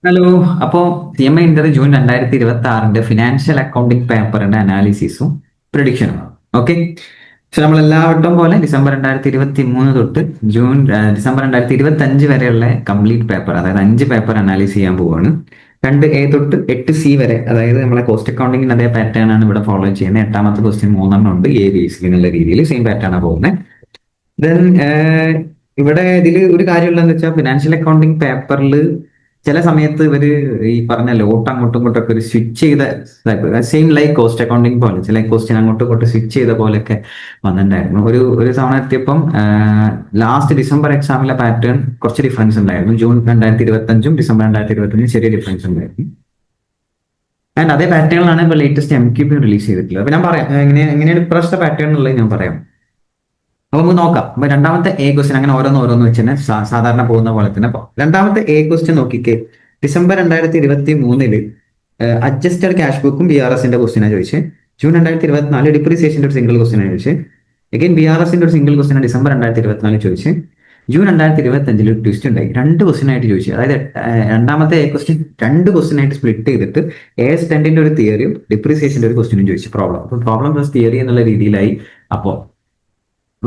Hello. അപ്പോ CMA Inter June 2026 financial accounting പേപ്പറിന്റെ അനാലിസിസും പ്രഡിക്ഷനും. Okay. പക്ഷെ നമ്മൾ എല്ലാവട്ടം പോലെ ഡിസംബർ 2023 തൊട്ട് ഡിസംബർ 2025 വരെയുള്ള കംപ്ലീറ്റ് പേപ്പർ, അതായത് 5 പേപ്പർ അനാലിസ് ചെയ്യാൻ പോവുകയാണ്. 2A തൊട്ട് 8C വരെ, അതായത് നമ്മളെ കോസ്റ്റ് അക്കൗണ്ടിങ്ങിന് അതേ പാറ്റേൺ ആണ് ഇവിടെ ഫോളോ ചെയ്യുന്നത്. 8ാമത്തെ ക്വസ്റ്റ്യൻ 3 ഉണ്ട് ABC എന്നുള്ള രീതിയിൽ സെയിം പാറ്റേൺ ആണ് പോകുന്നത്. ദെൻ ഇവിടെ ഇതിൽ ഒരു കാര്യമുള്ളതെന്ന് വെച്ചാൽ ഫിനാൻഷ്യൽ അക്കൗണ്ടിങ് പേപ്പറിൽ ചില സമയത്ത് ഇവര് ഈ പറഞ്ഞ ലോട്ട് അങ്ങോട്ടും ഇങ്ങോട്ടും ഒക്കെ ഒരു സ്വിച്ച് ചെയ്ത സെയിം ലൈക്ക് കോസ്റ്റ് അക്കൗണ്ടിങ് പോലെ ചില ക്വസ്റ്റ്യൻ അങ്ങോട്ടും ഇങ്ങോട്ടും സ്വിച്ച് ചെയ്ത പോലെയൊക്കെ വന്നിട്ടുണ്ടായിരുന്നു. ഒരു തവണ എത്തിയപ്പം ലാസ്റ്റ് ഡിസംബർ എക്സാമിലെ പാറ്റേൺ കുറച്ച് ഡിഫറൻസ് ഉണ്ടായിരുന്നു. ജൂൺ 2025 ഡിസംബർ 2025 ചെറിയ ഡിഫറൻസ് ഉണ്ടായിരുന്നു. ആൻഡ് അതേ പാറ്റേണിലാണ് ഇപ്പോൾ ലേറ്റസ്റ്റ് MQP റിലീസ് ചെയ്തിട്ടുള്ളത്. അപ്പൊ ഞാൻ പറയാം എങ്ങനെയാണ് ഇപ്രാവശ്യത്തെ പാറ്റേൺ എന്നുള്ളത് ഞാൻ പറയാം. അപ്പൊ നമുക്ക് നോക്കാം. അപ്പൊ രണ്ടാമത്തെ ക്വസ്റ്റ്യൻ അങ്ങനെ ഓരോന്ന് വെച്ച് തന്നെ സാധാരണ പോകുന്ന പോലെ തന്നെ രണ്ടാമത്തെ ക്വസ്റ്റ്യൻ നോക്കിക്കേ. ഡിസംബർ 2023 അഡ്ജസ്റ്റഡ് ക്യാഷ് ബുക്കും BRSന്റെ ക്വസ്റ്റ്യനാണ് ചോദിച്ചത്. ജൂൺ 2024 ഡിപ്രീസിയേഷന്റെ ഒരു സിംഗിൾ ക്വസ്റ്റ്യനാണ് ചോദിച്ചത്. അഗൈൻ BRSന്റെ ഒരു സിംഗിൾ ക്വസ്റ്റ്യൻ ഡിസംബർ 2024 ചോദിച്ചത്. ജൂൺ 2025 ഒരു ട്വിസ്റ്റ് ഉണ്ടായി, 2 ക്വസ്റ്റ്യൻ ആയിട്ട് ചോദിച്ചു. അതായത് രണ്ടാമത്തെ ക്വസ്റ്റ്യൻ 2 ക്വസ്റ്റ്യൻ ആയിട്ട് സ്പ്ലിറ്റ് ചെയ്തിട്ട് AS10ന്റെ ഒരു തിയറിയും ഡിപ്രീസിയേഷന്റെ ഒരു ക്വസ്റ്റ്യനും ചോദിച്ചു. പ്രോബ്ലം പ്ലസ് തിയറി എന്നുള്ള രീതിയിലായി. അപ്പോൾ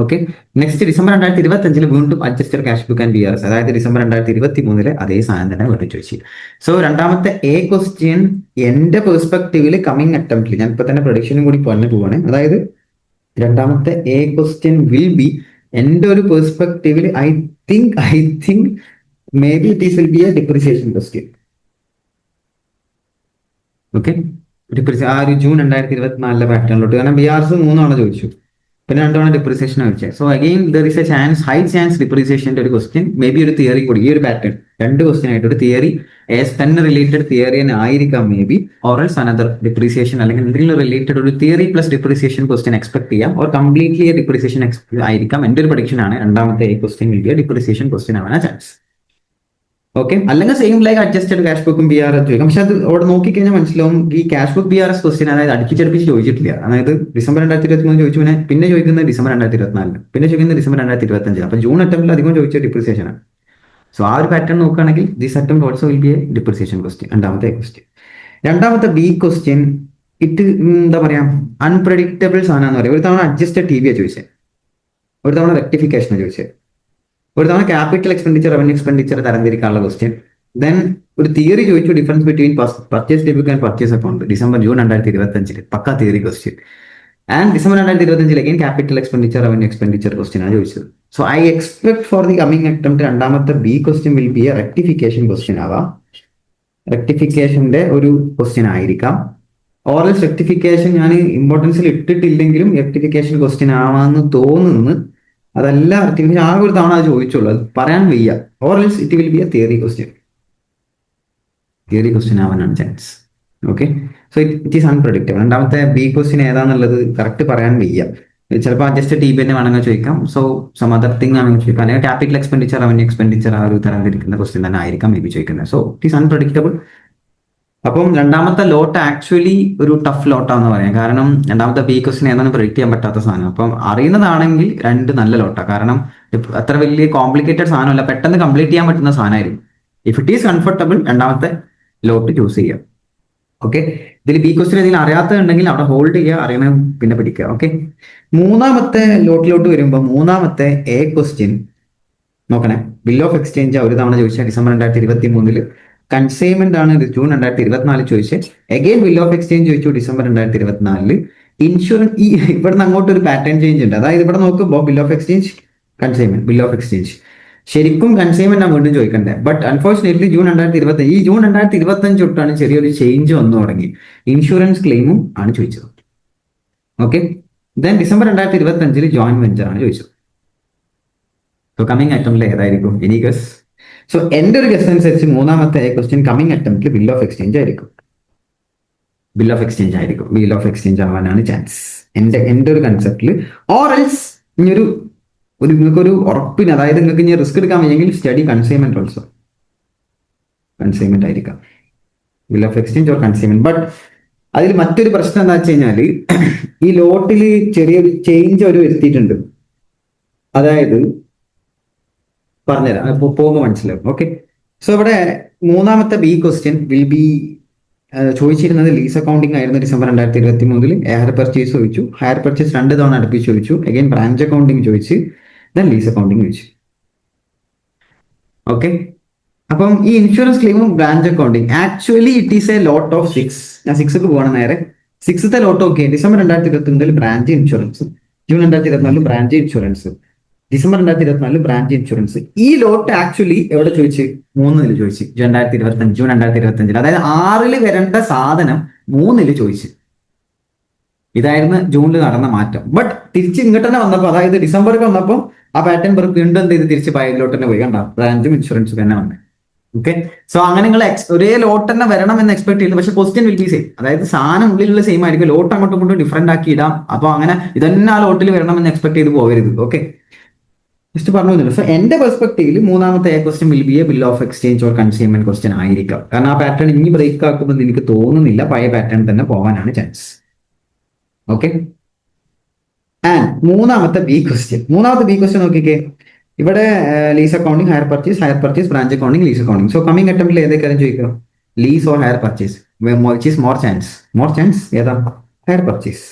ഓക്കെ. നെക്സ്റ്റ് ഡിസംബർ 2025 വീണ്ടും adjusted cash book and BRS, അതായത് ഡിസംബർ 2023 അതേ സാധനം തന്നെ വീണ്ടും ചോദിച്ചു. സോ രണ്ടാമത്തെ ക്വസ്റ്റ്യൻ എന്റെ പെർസ്പെക്റ്റീവില് കമ്മിങ് അറ്റംപ്റ്റിൽ ഞാൻ ഇപ്പൊ തന്നെ പ്രൊഡിക്ഷനും കൂടി പറഞ്ഞു പോവാണ്. അതായത് രണ്ടാമത്തെ ക്വസ്റ്റ്യൻ വിൽ ബി എന്റെ ഒരു പെർസ്പെക്റ്റീവില് I think may be it is will be a depreciation question. Okay. ആ ഒരു ജൂൺ 2024 പാറ്റേണിലോട്ട്, കാരണം BRS 3 തവണ ചോദിച്ചു, പിന്നെ 2 തവണ ഡിപ്രിസിയേഷൻ വെച്ചത്. So again there is a high chance ഡിപ്രിസിയേഷന്റെ ഒരു ക്വസ്റ്റ്യൻ, മേ ബി ഒരു തിയറി കൂടി ഈ ഒരു പാറ്റേൺ 2 ക്വസ്റ്റ്യൻ ആയിട്ട് ഒരു തിയറി AS10 റിലേറ്റഡ് തിയറി തന്നെ ആയിരിക്കാം may be, or else another depreciation അല്ലെങ്കിൽ എന്തെങ്കിലും റിലേറ്റഡ് ഒരു theory plus depreciation question expect ചെയ്യാം, ഓർ കംപ്ലീറ്റ്ലി ഡിപ്രിസിയേഷൻ ആയിരിക്കാം. എന്റെ ഒരു പ്രഡിക്ഷൻ ആണ് രണ്ടാമത്തെ question will B depreciation question ആവാൻ ചാൻസ്. ഓക്കെ. അല്ലെങ്കിൽ സെയിം ലൈക്ക് അഡ്ജസ്റ്റഡ് ക്യാഷ് ബുക്കും BRS ചോദിക്കാം. പക്ഷെ അത് അവിടെ നോക്കിക്കഴിഞ്ഞാൽ മനസ്സിലാവും ഈ ക്യാഷ് ബുക്ക് BRS ക്വസ്റ്റ്യൻ അതായത് അടുപ്പിച്ചടുപ്പിച്ച് ചോദിച്ചിട്ടില്ല. അതായത് ഡിസംബർ 2023 ചോദിച്ചു, പിന്നെ ചോദിക്കുന്നത് ഡിസംബർ 2024, പിന്നെ ചോദിക്കുന്നത് ഡിസംബർ 2025. അപ്പൊ ജൂൺ അറ്റംപ്റ്റിൽ അധികം ചോദിച്ച ഡിപ്രിസിയേഷൻ ആണ്. സോ ആ ഒരു പാറ്റേൺ നോക്കുകയാണെങ്കിൽ this attempt also will be a depreciation question. രണ്ടാമത്തെ ക്വസ്റ്റ്യൻ. രണ്ടാമത്തെ ക്വസ്റ്റ്യൻ ഇറ്റ് എന്താ പറയാ അൺപ്രഡിക്റ്റബിൾ സാധനം എന്ന് പറയാം. ഒരു തവണ അഡ്ജസ്റ്റഡ് TBA ചോദിച്ചത്, ഒരു തവണ റെക്ടിഫിക്കേഷൻ ചോദിച്ചത്, ഒരു തവണ ക്യാപിറ്റൽ എക്സ്പെൻഡിച്ചർ റവന്യൂ എക്സ്പെൻഡിച്ചർ തരംതിരിക്കാനുള്ള ക്വസ്റ്റ്യൻ. ദെൻ ഒരു തിയറി ചോദിച്ചു, difference between purchase debit and purchase account, June 2025 പക്ക theory question. And December 2025 again capital expenditure revenue expenditure question ആണ് ചോദിച്ചത്. So I expect for the coming attempt രണ്ടാമത്തെ question will be a rectification question ആവാം. റെക്ടിഫിക്കേഷന്റെ ഒരു question ആയിരിക്കാം. ഓറൽസ് rectification ഞാൻ ഇമ്പോർട്ടൻസിൽ ഇട്ടിട്ടില്ലെങ്കിലും rectification question ആവാന്ന് തോന്നുന്നു. അതല്ല റെക്ടിഫിക്കേഷൻ ആകെ ഒരു തവണ അത് ചോദിച്ചുള്ളൂ, അത് പറയാൻ വയ്യ. Or else it will be a theory question ആവാനാണ് chance. Okay. So it is unpredictable. രണ്ടാമത്തെ ക്വസ്റ്റ്യൻ ഏതാന്നുള്ളത് കറക്റ്റ് പറയാൻ വയ്യ. ചിലപ്പോൾ അഡ്ജസ്റ്റ് TBA തന്നെ വേണമെങ്കിൽ ചോദിക്കാം. സോ സം അതർ തിങ് ആണെങ്കിൽ ചോദിക്കാം, അല്ലെങ്കിൽ ക്യാപിറ്റൽ എക്സ്പെൻഡിച്ചർ റവന്യൂ എക്സ്പെൻഡിച്ചർ ആ ഒരു തരംതിരിക്കുന്ന ക്വസ്റ്റ്യൻ തന്നെ ആയിരിക്കാം മേ ബി ചോദിക്കുന്നത്. So it is unpredictable. അപ്പം രണ്ടാമത്തെ ലോട്ട് ആക്ച്വലി ഒരു ടഫ് ലോട്ടാന്ന് പറയാം. കാരണം രണ്ടാമത്തെ ക്വസ്റ്റ്യൻ ഏതാണെന്ന് പ്രെഡിക്റ്റ് ചെയ്യാൻ പറ്റാത്ത സാധനം. അപ്പം അറിയുന്നതാണെങ്കിൽ 2 നല്ല ലോട്ടാണ്. കാരണം അത്ര വലിയ കോംപ്ലിക്കേറ്റഡ് സാധനമല്ല, പെട്ടെന്ന് കംപ്ലീറ്റ് ചെയ്യാൻ പറ്റുന്ന സാധനമായിരിക്കും. ഇഫ് ഇറ്റ് ഈസ് കംഫർട്ടബിൾ രണ്ടാമത്തെ ലോട്ട് ചൂസ് ചെയ്യാം. ഓക്കെ. ഇതിൽ ക്വസ്റ്റ്യൻ ഏതെങ്കിലും അറിയാത്തതുണ്ടെങ്കിൽ അവിടെ ഹോൾഡ് ചെയ്യുക, അറിയണ പിന്നെ പഠിക്കുക. ഓക്കെ. മൂന്നാമത്തെ ലോട്ടിലോട്ട് വരുമ്പോൾ മൂന്നാമത്തെ ക്വസ്റ്റ്യൻ നോക്കണേ. ബിൽ ഓഫ് എക്സ്ചേഞ്ച് ഒരു തവണ ചോദിച്ചാൽ ഡിസംബർ 2023 കൺസൈൻമെന്റ് ആണ് ജൂൺ 2024 ചോദിച്ചത്. അഗൈൻ ബിൽ ഓഫ് എക്സ്ചേഞ്ച് ചോദിച്ചു ഡിസംബർ 2024. ഇൻഷുറൻസ് ഇവിടുന്ന് അങ്ങോട്ട് ഒരു പാറ്റേൺ ചേഞ്ച് ഉണ്ട്. അതായത് ഇവിടെ നോക്കുമ്പോൾ bill of exchange consignment, bill of exchange ശരിക്കും കൺസൈൻമെന്റ് ആണ് വീണ്ടും ചോദിക്കണ്ടേ. ബട്ട് അൺഫോർച്ചുനേറ്റ്ലി ജൂൺ 2025 തൊട്ടാണ് ചെറിയൊരു ചേഞ്ച് വന്നു തുടങ്ങി. ഇൻഷുറൻസ് ക്ലെയിമും ആണ് ചോദിച്ചത്. Okay. Then December 2025 joint venture ആണ് ചോദിച്ചത്. സോ കമ്മിങ് അറ്റംപ്റ്റിൽ ഏതായിരിക്കും എനി ഗസ്? സോ എന്റെ ഒരു ഗസ് അനുസരിച്ച് മൂന്നാമത്തെ ക്വസ്റ്റ്യൻ കമ്മിങ് അറ്റംപ്റ്റിൽ ബിൽ ഓഫ് എക്സ്ചേഞ്ച് ആയിരിക്കും. ബിൽ ഓഫ് എക്സ്ചേഞ്ച് ആവാനാണ് ചാൻസ് എന്റെ ഒരു കൺസെപ്റ്റിൽ. ഓർ എൽസ് നിങ്ങൾക്കൊരു ഉറപ്പിന്, അതായത് നിങ്ങൾക്ക് ഇനി റിസ്ക് എടുക്കാൻ വയ്യെങ്കിൽ സ്റ്റഡി കൺസൈൻമെന്റ് ഓൾസോ. കൺസൈൻമെന്റ് ആയിരിക്കാം, bill of exchange or consignment. But അതിൽ മറ്റൊരു പ്രശ്നം എന്താ വെച്ച് കഴിഞ്ഞാൽ ഈ ലോട്ടിൽ ചെറിയൊരു ചേഞ്ച് അവർ വരുത്തിയിട്ടുണ്ട്. അതായത് പറഞ്ഞുതരാം, പോകുമ്പോൾ മനസ്സിലാവും. ഓക്കെ. സോ ഇവിടെ മൂന്നാമത്തെ ബി ക്വസ്റ്റ്യൻ വിൽ ബി ചോദിച്ചിരുന്നത് ലീസ് അക്കൗണ്ടിങ് ആയിരുന്നു ഡിസംബർ 2023 ഹയർ പർച്ചേസ് ചോദിച്ചു. ഹയർ പർച്ചേസ് 2 തവണ അടുപ്പിച്ച് ചോദിച്ചു. അഗൈൻ ബ്രാഞ്ച് അക്കൗണ്ടിങ് ചോദിച്ചു. ദെൻ ലീസ് അക്കൗണ്ടിങ് ചോദിച്ചു. ഓക്കെ, അപ്പം ഈ ഇൻഷുറൻസ് ക്ലെയിമും branch accounting actually it is a lot of 6. ഞാൻ 6ക്ക് പോകണം നേരെ. 6ത്തെ lot okay December 2023 branch insurance, June 2024 branch insurance, December 2024 branch insurance. ഈ ലോട്ട് ആക്ച്വലി എവിടെ ചോദിച്ചു? 3ൽ ചോദിച്ചു. ജൂൺ 2025. അതായത് 6ൽ വരേണ്ട സാധനം 3ൽ ചോദിച്ചു. ഇതായിരുന്നു ജൂണിൽ നടന്ന മാറ്റം. ബട്ട് തിരിച്ച് ഇങ്ങോട്ട് തന്നെ വന്നപ്പോൾ, അതായത് ഡിസംബറിൽ വന്നപ്പോൾ ആ പാറ്റേൺ വീണ്ടും എന്ത് ചെയ്ത് തിരിച്ച് പയലിലോട്ട് തന്നെ പോയി. കണ്ട, ബ്രാഞ്ചും ഇൻഷുറൻസും തന്നെ വന്നത്. ഓക്കെ, സോ അങ്ങനെ നിങ്ങൾ ഒരേ ലോട്ട് തന്നെ വരണം എന്ന് എക്സ്പെക്ട് ചെയ്യുന്നു. പക്ഷെ ക്വസ്റ്റ്യൻ വിൽ ബി സെയിം. അതായത് സാധനം ഉള്ളിലുള്ള സെയിം ആയിരിക്കും, ലോട്ട് അങ്ങോട്ടും ഇങ്ങോട്ടും ഡിഫറെന്റ് ആക്കി ഇടാം. അപ്പൊ അങ്ങനെ ഇതന്നെ ആ ലോട്ടിൽ വരണം എന്ന് എക്സ്പെക്ട് ചെയ്ത് പോകരുത്. ഓക്കെ, ജസ്റ്റ് പറഞ്ഞു. സോ എന്റെ പെർസ്പെക്ടീവിൽ മൂന്നാമത്തെ A question will be A bill of exchange or consumer question ആയിരിക്കാം. കാരണം ആ പാറ്റേൺ ഇനി ബ്രേക്ക് ആക്കുമ്പോൾ എനിക്ക് തോന്നുന്നില്ല, പഴയ പാറ്റേൺ തന്നെ പോകാനാണ് ചാൻസ്. ഓക്കെ, ആൻഡ് മൂന്നാമത്തെ ബി ക്വസ്റ്റ്യൻ നോക്കിക്കേ. ഇവിടെ lease accounting, hire purchase, branch accounting, lease accounting. So coming അറ്റംപ്റ്റിൽ ഏതൊക്കെയാണ് ചോദിക്കുക? Lease or hire purchase, which is more chance ഏതാ? Hire purchase.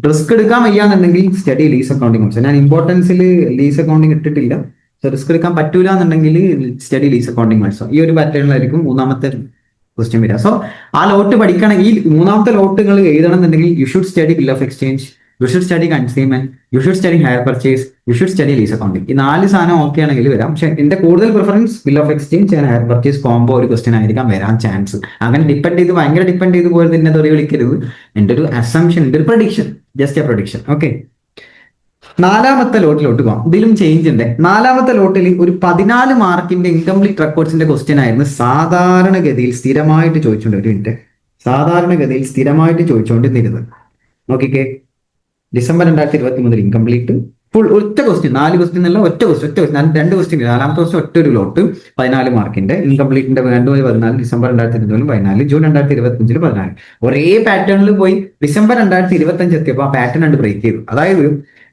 റിസ്ക് എടുക്കാൻ വയ്യാന്നുണ്ടെങ്കിൽ സ്റ്റഡി ലീസ് അക്കൗണ്ടിങ്. ഞാൻ ഇമ്പോർട്ടൻസിൽ ലീസ് അക്കൗണ്ടിങ് ഇട്ടിട്ടില്ല. സോ റിസ്ക് എടുക്കാൻ പറ്റൂല എന്നുണ്ടെങ്കിൽ സ്റ്റഡി ലീസ് അക്കൗണ്ടിങ് മത്സരം. ഈ ഒരു പാറ്റേണിലായിരിക്കും മൂന്നാമത്തെ ക്വസ്റ്റ്യൻ വരിക. സോ ആ ലോട്ട് പഠിക്കണമെങ്കിൽ, മൂന്നാമത്തെ ലോട്ടുകൾ എഴുതണം എന്നുണ്ടെങ്കിൽ you should study bill of exchange, you should study consignment, you should study hire purchase, you should study lease accounting. ഈ 4 സാധനം ഓക്കെ ആണെങ്കിൽ വരാം. പക്ഷെ എന്റെ കൂടുതൽ preference bill of exchange and hire purchase combo ഒരു ക്വസ്റ്റ്യൻ ആയിരിക്കാം വരാൻ ചാൻസ്. അങ്ങനെ ഭയങ്കര ഡിപ്പെൻഡ് ചെയ്ത് പോയത് എന്നെ തെറി വിളിക്കരുത്. എന്റെ ഒരു അസംഷൻ, എന്റെ ഒരു prediction, just A prediction. Okay, നാലാമത്തെ ലോട്ടിലോട്ട് പോകാം. ഇതിലും ചേഞ്ച് ഉണ്ട്. നാലാമത്തെ ലോട്ടിൽ ഒരു 14 മാർക്കിന്റെ ഇൻകംപ്ലീറ്റ് റെക്കോർഡ്സിന്റെ ക്വസ്റ്റ്യൻ ആയിരുന്നു സാധാരണഗതിയിൽ സ്ഥിരമായിട്ട് ചോദിച്ചുകൊണ്ടിരുന്നത്. നോക്കിക്കേ, ഡിസംബർ 2023 ഇൻകംപ്ലീറ്റ് ഫുൾ ഒറ്റ ക്വസ്റ്റ്യൻ, 4 ക്വസ്റ്റ്യൻ എന്നല്ല, ഒറ്റ ക്വസ്റ്റ്യൻ, 2 ക്വസ്റ്റ്യൻ. നാലാമത്തെ ക്വസ്റ്റ്യൻ ഒറ്റ ഒരു ലോട്ട് 14 മാർക്കിന്റെ ഇൻകംപ്ലീറ്റിന്റെ ജനുവരി 14, ഡിസംബർ 2024 14, ജൂൺ 2025 14. ഒരേ പാറ്റേണിൽ പോയി ഡിസംബർ 2025 എത്തിയപ്പോൾ ആ പാറ്റേൺ കണ്ട് ബ്രേക്ക് ചെയ്തു. അതായത്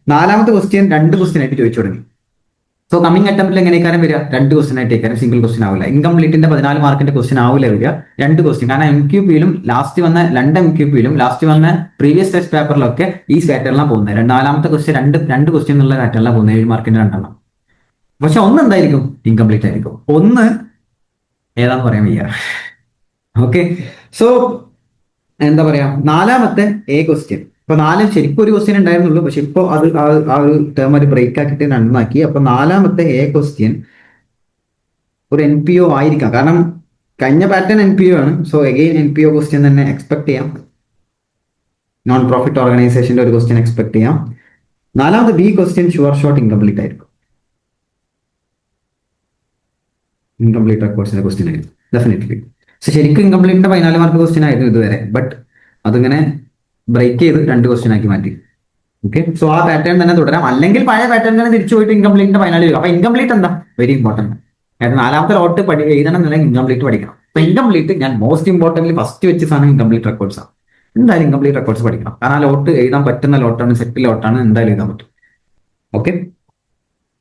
നാലാമത്തെ ക്വസ്റ്റ്യൻ 2 ക്വസ്റ്റ്യൻ ആയിട്ട് ചോദിച്ചു തുടങ്ങി. സോ കമ്മിങ് അറ്റംപ്റ്റിൽ എങ്ങനെയൊക്കെ വരിക? 2 ക്വസ്റ്റ്യൻ ആയിട്ട് സിംഗിൾ ക്വസ്റ്റ്യൻ ആവില്ല. ഇൻകംപ്ലീറ്റിന്റെ 14 മാർക്കിന്റെ ക്വസ്റ്റ്യൻ ആവില്ല വരിക, 2 ക്വസ്റ്റ്യൻ. കാരണം MQPയിലും ലാസ്റ്റ് വന്ന 2 MQPയിലും ലാസ്റ്റ് വന്ന പ്രീവിയസ് ടെസ്റ്റ് പേപ്പറിലൊക്കെ ഈ പാറ്റേണിലാണ് പോകുന്നത്. നാലാമത്തെ ക്വസ്റ്റ്യൻ രണ്ട് ക്വസ്റ്റ്യൻ എന്നുള്ള പാറ്റേണിലാണ് പോകുന്നത്, 7 മാർക്കിന്റെ 2 പക്ഷെ ഒന്ന് എന്തായിരിക്കും? ഇൻകംപ്ലീറ്റ് ആയിരിക്കും. ഒന്ന് ഏതാന്ന് പറയാൻ വയ്യ. ഓക്കെ, സോ എന്താ പറയാ, നാലാമത്തെ എ ക്വസ്റ്റ്യൻ. ഇപ്പൊ 4 ശരിക്കും ഒരു ക്വസ്റ്റ്യൻ ഉണ്ടായിരുന്നുള്ളൂ, പക്ഷെ ഇപ്പൊ അത് ആ ഒരു ടേം ഒരു ബ്രേക്ക് ആക്കിയിട്ട് 2 ആക്കി. അപ്പൊ നാലാമത്തെ എ ക്വസ്റ്റ്യൻ ഒരു NPO ആയിരിക്കാം. കാരണം കഴിഞ്ഞ പാറ്റേൺ NPO ആണ്. സോ അഗെയിൻ NPO ക്വസ്റ്റ്യൻ തന്നെ എക്സ്പെക്ട് ചെയ്യാം. നോൺ പ്രോഫിറ്റ് ഓർഗനൈസേഷന്റെ ഒരു ക്വസ്റ്റ്യൻ എക്സ്പെക്ട് ചെയ്യാം. നാലാമത്തെ B question sure shot incomplete ആയിരിക്കും. ഇൻകംപ്ലീറ്റ് റെക്കോർഡ്സിന്റെ ക്വസ്റ്റ്യൻ ആയിരുന്നു ഡെഫിനറ്റ്ലി. ശരിക്കും ഇൻകംപ്ലീറ്റിന്റെ 14 മാർക്ക് ക്വസ്റ്റ്യൻ ആയിരുന്നു ഇതുവരെ. ബട്ട് അതിങ്ങനെ ബ്രേക്ക് ചെയ്ത് 2 ക്വസ്റ്റ്യൻ ആക്കി മാറ്റി. ഓക്കെ, സോ ആ പാറ്റേൺ തന്നെ തുടരാം. അല്ലെങ്കിൽ പഴയ പാറ്റേൺ തന്നെ തിരിച്ചു പോയിട്ട് ഇൻകംപ്ലീറ്റിന്റെ 14 വരും. അപ്പൊ ഇൻകംപ്ലീറ്റ് എന്താ വെരി ഇമ്പോർട്ടന്റ്. കാരണം നാലാമത്തെ ലോട്ട് എഴുതണം എന്നുണ്ടെങ്കിൽ ഇൻകംപ്ലീറ്റ് പഠിക്കണം. അപ്പൊ ഇൻകംപ്ലീറ്റ് ഞാൻ മോസ്റ്റ് ഇമ്പോർട്ടന്റ് ഫസ്റ്റ് വെച്ച സാധനം ഇൻകംപ്ലീറ്റ് റെക്കോർഡ്സ് ആണ്. എന്തായാലും ഇൻകംപ്ലീറ്റ് റെക്കോർഡ്സ് പഠിക്കണം. കാരണം ആ ലോട്ട് എഴുതാൻ പറ്റുന്ന ലോട്ടാണ്, സെറ്റ് ലോട്ടാണ്, എന്തായാലും എഴുതാൻ പറ്റും. ഓക്കെ,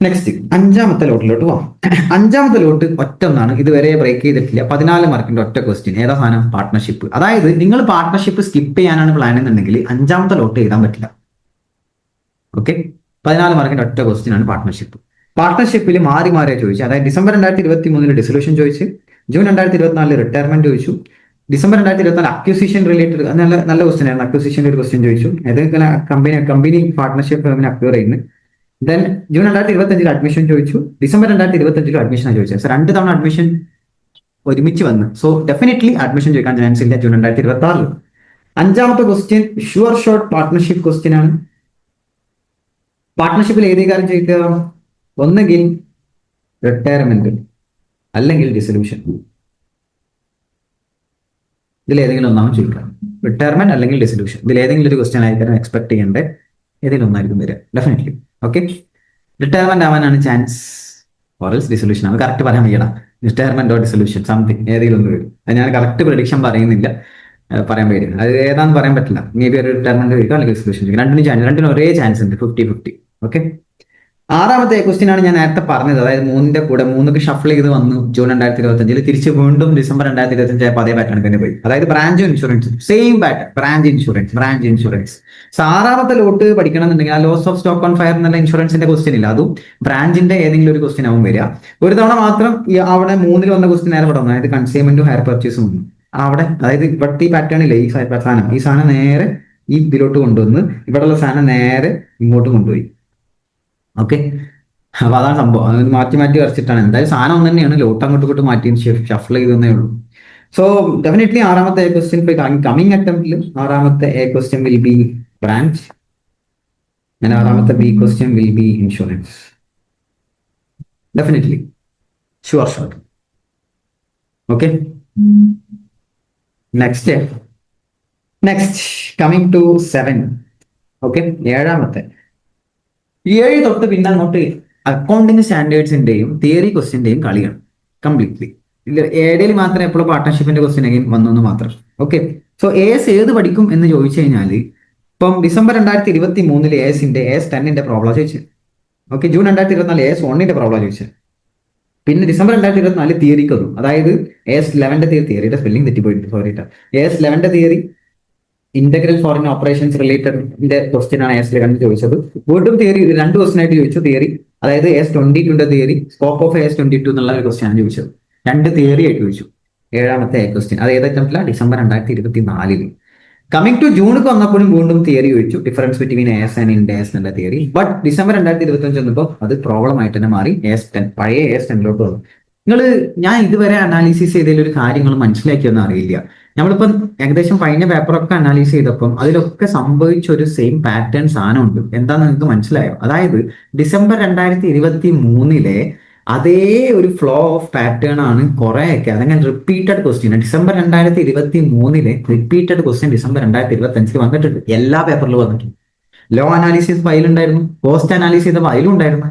നെക്സ്റ്റ് 5ാമത്തെ ലോട്ടിലോട്ട് പോവാം. 5ാമത്തെ ലോട്ട് ഒറ്റൊന്നാണ്, ഇതുവരെ ബ്രേക്ക് ചെയ്തിട്ടില്ല. 14 മാർക്കിന്റെ ഒറ്റ ക്വസ്റ്റ്യൻ. ഏതാ സാധനം? പാർട്ട്ണർഷിപ്പ്. അതായത് നിങ്ങൾ പാർട്ട്ണർഷിപ്പ് സ്കിപ്പ് ചെയ്യാനാണ് പ്ലാൻ എന്നുണ്ടെങ്കിൽ 5ാമത്തെ ലോട്ട് എഴുതാൻ പറ്റില്ല. ഓക്കെ, 14 മാർക്കിന്റെ ഒറ്റ ക്വസ്റ്റ്യൻ ആണ് പാർട്ട്ണർഷിപ്പ്. പാർട്ട്ണർഷിപ്പിൽ മാറി ചോദിച്ചു. അതായത് ഡിസംബർ 2023 ഡിസൊല്യൂഷൻ ചോദിച്ചു, ജൂൺ 2024 റിട്ടയർമെന്റ് ചോദിച്ചു, ഡിസംബർ 2024 അക്വിസിഷൻ റിലേറ്റഡ് നല്ല ക്വസ്റ്റ്യൻ ആയിരുന്നു. അക്വിസിഷന്റെ ഒരു ക്വസ്റ്റ്യൻ ചോദിച്ചു. ഏതൊക്കെ കമ്പനി പാർട്ട്ണർഷിപ്പ് അക്വയർ ചെയ്യുന്നത്. ദെൻ ജൂൺ 2025 അഡ്മിഷൻ ചോദിച്ചു, ഡിസംബർ 2025 അഡ്മിഷനാണ് ചോദിച്ചത്. സോ 2 തവണ അഡ്മിഷൻ ഒരുമിച്ച് വന്ന്. സോ ഡെഫിനറ്റ്ലി അഡ്മിഷൻ ചോദിക്കാൻ ചാൻസ് ഇല്ല ജൂൺ 2026. 5ാമത്തെ question sure short partnership question ആണ്. പാർട്ട്ണർഷിപ്പിൽ ഏതേ കാര്യം ചോദിക്കുക? ഒന്നുകിൽ റിട്ടയർമെന്റ് അല്ലെങ്കിൽ ഡിസൊല്യൂഷൻ. ഇതിലേതെങ്കിലും ഒന്നാമത് ചോദിക്കാം. റിട്ടയർമെന്റ് അല്ലെങ്കിൽ ഡിസൊല്യൂഷൻ, ഇതിലേതെങ്കിലും ഒരു ക്വസ്റ്റ്യൻ ആയിരിക്കും എക്സ്പെക്ട് ചെയ്യേണ്ടത്. ഏതെങ്കിലും ഒന്നായിരിക്കും വരിക ഡെഫിനറ്റ്ലി. ഓക്കെ, റിട്ടയർമെന്റ് ആവാനാണ് ചാൻസ്, ഓറൽസ് ഡിസൊല്യൂഷൻ ആണ്. കറക്റ്റ് പറയാൻ വയ്യണം. റിട്ടയർമെന്റ് ഓർ ഡിസൊല്യൂഷൻ സംതിങ് ഏതെങ്കിലും ഒന്ന് വരും. അത് ഞാൻ കറക്റ്റ് പ്രഡിക്ഷൻ പറയുന്നില്ല, പറയാൻ വരും. അത് ഏതാണെന്ന് പറയാൻ പറ്റില്ല. മേ ബി ഒരു റിട്ടയർമെന്റ് വരിക അല്ലെങ്കിൽ ഡിസൊല്യൂഷൻ. രണ്ടിനും ഒരേ ചാൻസ് ഉണ്ട്, 50-50. ഓക്കെ, 6ാമത്തെ ക്വസ്റ്റ്യൻ ആണ് ഞാൻ നേരത്തെ പറഞ്ഞത്. അതായത് 3ന്റെ കൂടെ 3ക്ക് ഷഫിൾ ചെയ്ത് വന്നു ജൂൺ 2025 തിരിച്ച് വീണ്ടും ഡിസംബർ 2025 ആയപ്പോൾ അതേ പാറ്റേൺ തന്നെ പോയി. അതായത് branch insurance same pattern, branch insurance. 6ാമത്തെ ലോട്ട് പഠിക്കണമെന്നുണ്ടെങ്കിൽ ആ loss of stock on fire എന്നുള്ള ഇൻഷുറൻസിന്റെ ക്വസ്റ്റ്യൻ ഇല്ല, അതും ബ്രാഞ്ചിന്റെ ഏതെങ്കിലും ഒരു ക്വസ്റ്റ്യൻ ആവും വരിക. ഒരു തവണ മാത്രം അവിടെ 3ൽ വന്ന ക്വസ്റ്റ്യൻ നേരെ ഇവിടെ വന്നു, അതായത് കൺസ്യൂമന്റും ഹയർ പർച്ചേസും വന്നു അവിടെ. അതായത് ഇവിടുത്തെ ഈ പാറ്റേണില്ലേ, ഈ സാധനം നേരെ ഈ ഇതിലോട്ട് കൊണ്ടുവന്ന് ഇവിടെയുള്ള സാധനം നേരെ ഇങ്ങോട്ട് കൊണ്ടുപോയി. ഓക്കെ, അപ്പൊ അതാണ് സംഭവം. അത് മാറ്റി മാറ്റി വരച്ചിട്ടാണ്. എന്തായാലും സാധനം ഒന്ന് തന്നെയാണ്, ലോട്ട് അങ്ങോട്ട് ഇങ്ങോട്ട് മാറ്റി ഷഫിൾ ചെയ്തേ ഉള്ളൂ. സോ ഡെഫിനറ്റ്ലി 6ാമത്തെ ക്വസ്റ്റ്യൻ കമ്മിങ് അറ്റംപ്റ്റിൽ 6ാമത്തെ question will be branch and 6ാമത്തെ B question will be insurance. Definitely sure. Okay, next coming to 7. Okay, 7ാമത്തെ 7 തൊട്ട് പിന്നെ അങ്ങോട്ട് അക്കൗണ്ടിങ് സ്റ്റാൻഡേർഡ്സിന്റെയും തിയറി ക്വസ്റ്റ്യന്റെയും കളിയാണ് കംപ്ലീറ്റ്ലി. ഏടിയിൽ മാത്രമേ എപ്പോഴും പാർട്ട്ണർഷിപ്പിന്റെ ക്വസ്റ്റ്യൻ വന്നു മാത്രം. ഓക്കെ, സോ AS ഏത് പഠിക്കും എന്ന് ചോദിച്ചു കഴിഞ്ഞാൽ ഇപ്പം ഡിസംബർ 2023 ASന്റെ AS10ന്റെ പ്രോബ്ലം ചോദിച്ചത്. ഓക്കെ, ജൂൺ 2024 AS1ന്റെ പ്രോബ്ലം ചോദിച്ചത്. പിന്നെ ഡിസംബർ 2024 തിയറിക്ക് വന്നു, അതായത് AS11ന്റെ തിയറിയുടെ സ്പെല്ലിംഗ് തെറ്റിപ്പോയിട്ട് സോറി. AS11ന്റെ തിയറി ഇന്റഗ്രൽ ഫോറിൻ ഓപ്പറേഷൻസ് റിലേറ്റഡിന്റെ ക്വസ്റ്റ്യൻ ആണ് AS കണ്ട് ചോദിച്ചത്. വീണ്ടും തിയറി 2 ക്വസ്റ്റ്യൻ ആയിട്ട് ചോദിച്ചു. തിയറി അതായത് AS22ന്റെ തിയറി, സ്കോപ്പ് ഓഫ് AS22 എന്നുള്ള ഒരു ക്വസ്റ്റ്യൻ ആണ് ചോദിച്ചത്. 2 തിയറി ആയിട്ട് ചോദിച്ചു. 7ാമത്തെ ക്വസ്റ്റ്യൻ അത് ഏത് അറ്റംപ്റ്റിലാണ്? ഡിസംബർ 2024. കമ്മിങ് ടു ജൂണിക്ക് വന്നപ്പോഴും വീണ്ടും തിയറി ചോദിച്ചു, difference between AS and IND-AS എന്നുള്ള തിയറി. ബട്ട് ഡിസംബർ 2025 വന്നപ്പോൾ അത് പ്രോബ്ലം ആയിട്ട് തന്നെ മാറി, AS10 പഴയ AS10ലോട്ട് വന്നു. ഞാൻ ഇതുവരെ അനാലിസിസ് ചെയ്തതിൽ ഒരു കാര്യങ്ങൾ മനസ്സിലാക്കിയൊന്നും അറിയില്ല. നമ്മളിപ്പം ഏകദേശം കഴിഞ്ഞ പേപ്പറൊക്കെ അനാലിസ് ചെയ്തപ്പം അതിലൊക്കെ സംഭവിച്ച ഒരു സെയിം പാറ്റേൺ സാധനമുണ്ട്. എന്താന്ന് നിങ്ങൾക്ക് മനസ്സിലായോ? അതായത് ഡിസംബർ 2023 അതേ ഒരു ഫ്ലോ ഓഫ് പാറ്റേൺ ആണ് കുറെയൊക്കെ. അതങ്ങനെ repeated question December 2023 repeated question December 2025 വന്നിട്ടുണ്ട്. എല്ലാ പേപ്പറിലും വന്നിട്ടുണ്ട്. ലോ അനാലിസിസ് ഫയലുണ്ടായിരുന്നു, പോസ്റ്റ് അനാലിസിസ് ചെയ്ത ഫയലും ഉണ്ടായിരുന്നു,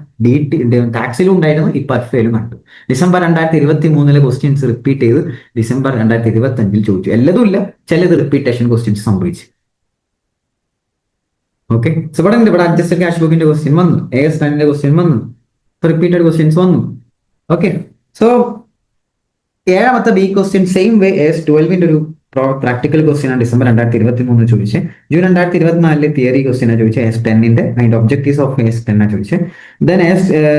ടാക്സിലും ഉണ്ടായിരുന്നു, ഇപ്പൊ FAയിലും കണ്ടു. ഡിസംബർ 2023 ക്വസ്റ്റ്യൻസ് റിപ്പീറ്റ് ചെയ്ത് ഡിസംബർ 2025 ചോദിച്ചു. എല്ലതും ഇല്ല, ചിലത് റിപ്പീറ്റേഷൻ ക്വസ്റ്റ്യൻസ് സംഭവിച്ചു. ഓക്കെ, സോ ഇവിടെ അഡ്ജസ്റ്റഡ് ക്യാഷ് ബുക്കിന്റെ ക്വസ്റ്റ്യൻ വന്നു, AS10ന്റെ ക്വസ്റ്റ്യൻ വന്നു, റിപ്പീറ്റഡ് ക്വസ്റ്റ്യൻസ് വന്നു. ഓക്കെ, സോ 7ാമത്തെ ബി ക്വസ്റ്റ്യൻ സെയിം വേ AS12ന്റെ ഒരു പ്രാക്ടിക്കൽ ക്വസ്റ്റ്യൻ ആണ് ഡിസംബർ 2023 ചോദിച്ചത്. ജൂൺ 2024 തിയറി ക്വസ്റ്റ്യൻ ആണ് ചോദിച്ചത്. AS10ന്റെ അതിന്റെ ഒബ്ജക്റ്റീവ്സ് ഓഫ് AS10 ആണ് ചോദിച്ചത്. ദെൻ